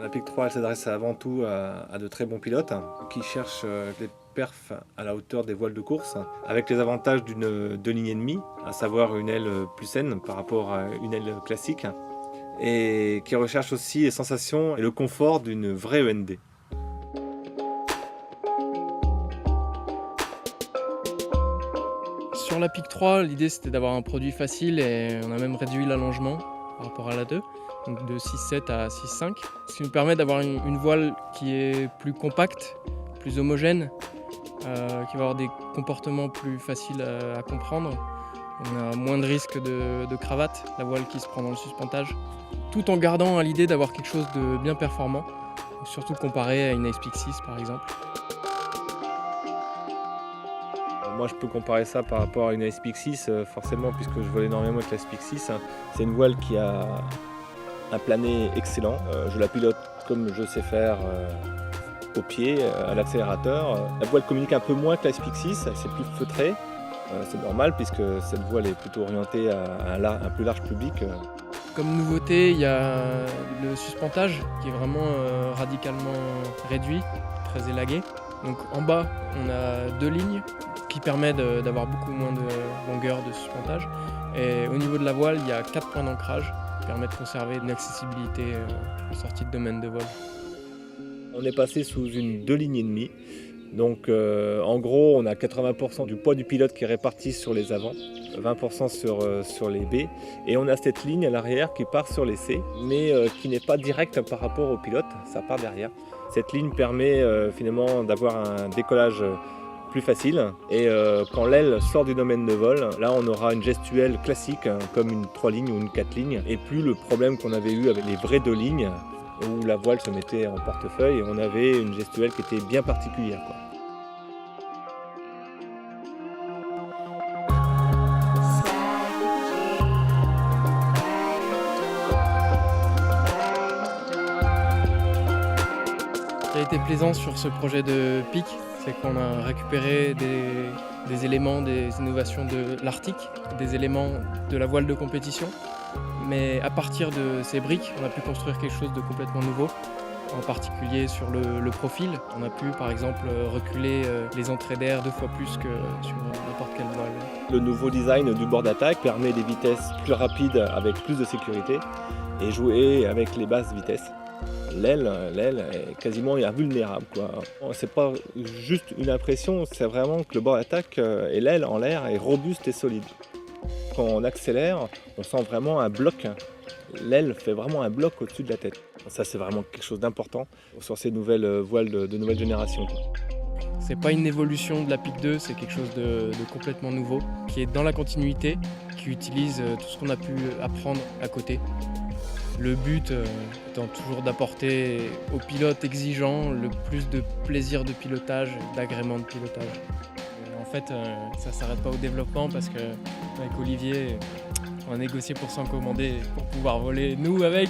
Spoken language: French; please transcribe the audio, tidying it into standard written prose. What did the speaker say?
La Pic 3 elle s'adresse avant tout à de très bons pilotes qui cherchent des perfs à la hauteur des voiles de course, avec les avantages d'une 2 lignes et demie, à savoir une aile plus saine par rapport à une aile classique, et qui recherchent aussi les sensations et le confort d'une vraie END. Sur la Pic 3, l'idée c'était d'avoir un produit facile et on a même réduit l'allongement par rapport à la 2, donc de 6,7 à 6,5, ce qui nous permet d'avoir une voile qui est plus compacte, plus homogène, qui va avoir des comportements plus faciles à comprendre. On a moins de risques de cravate, la voile qui se prend dans le suspentage, tout en gardant à l'idée d'avoir quelque chose de bien performant, surtout comparé à une Icepeak 6 par exemple. Moi je peux comparer ça par rapport à une Icepeak 6 forcément, puisque je vole énormément avec la Icepeak 6. C'est une voile qui a un plané excellent. Je la pilote comme je sais faire au pied, à l'accélérateur. La voile communique un peu moins que la Icepeak 6, c'est plus feutré. C'est normal puisque cette voile est plutôt orientée à un plus large public. Comme nouveauté, il y a le suspentage qui est vraiment radicalement réduit, très élagué. Donc en bas, on a 2 lignes qui permettent d'avoir beaucoup moins de longueur de suspentage. Et au niveau de la voile, il y a 4 points d'ancrage qui permettent de conserver une accessibilité en sortie de domaine de vol. On est passé sous une 2 lignes et demie. Donc en gros, on a 80% du poids du pilote qui est réparti sur les avants, 20% sur les B, et on a cette ligne à l'arrière qui part sur les C, mais qui n'est pas directe par rapport au pilote, ça part derrière. Cette ligne permet finalement d'avoir un décollage plus facile, et quand l'aile sort du domaine de vol, là on aura une gestuelle classique, comme une 3 lignes ou une 4 lignes, et plus le problème qu'on avait eu avec les vraies 2 lignes, où la voile se mettait en portefeuille et on avait une gestuelle qui était bien particulière, quoi. Ce qui a été plaisant sur ce projet de Pic, c'est qu'on a récupéré des éléments, des innovations de l'Arctique, des éléments de la voile de compétition. Mais à partir de ces briques, on a pu construire quelque chose de complètement nouveau, en particulier sur le profil. On a pu par exemple reculer les entrées d'air 2 fois plus que sur n'importe quelle voile. Le nouveau design du bord d'attaque permet des vitesses plus rapides avec plus de sécurité et jouer avec les basses vitesses. L'aile est quasiment invulnérable, quoi. C'est pas juste une impression, c'est vraiment que le bord d'attaque et l'aile en l'air est robuste et solide. Quand on accélère, on sent vraiment un bloc. L'aile fait vraiment un bloc au-dessus de la tête. Ça, c'est vraiment quelque chose d'important sur ces nouvelles voiles de nouvelle génération. C'est pas une évolution de la Pic 2, c'est quelque chose de complètement nouveau, qui est dans la continuité, qui utilise tout ce qu'on a pu apprendre à côté. Le but étant toujours d'apporter aux pilotes exigeants le plus de plaisir de pilotage, d'agrément de pilotage. En fait, ça ne s'arrête pas au développement parce qu'avec Olivier, on a négocié pour s'en commander, pour pouvoir voler nous avec.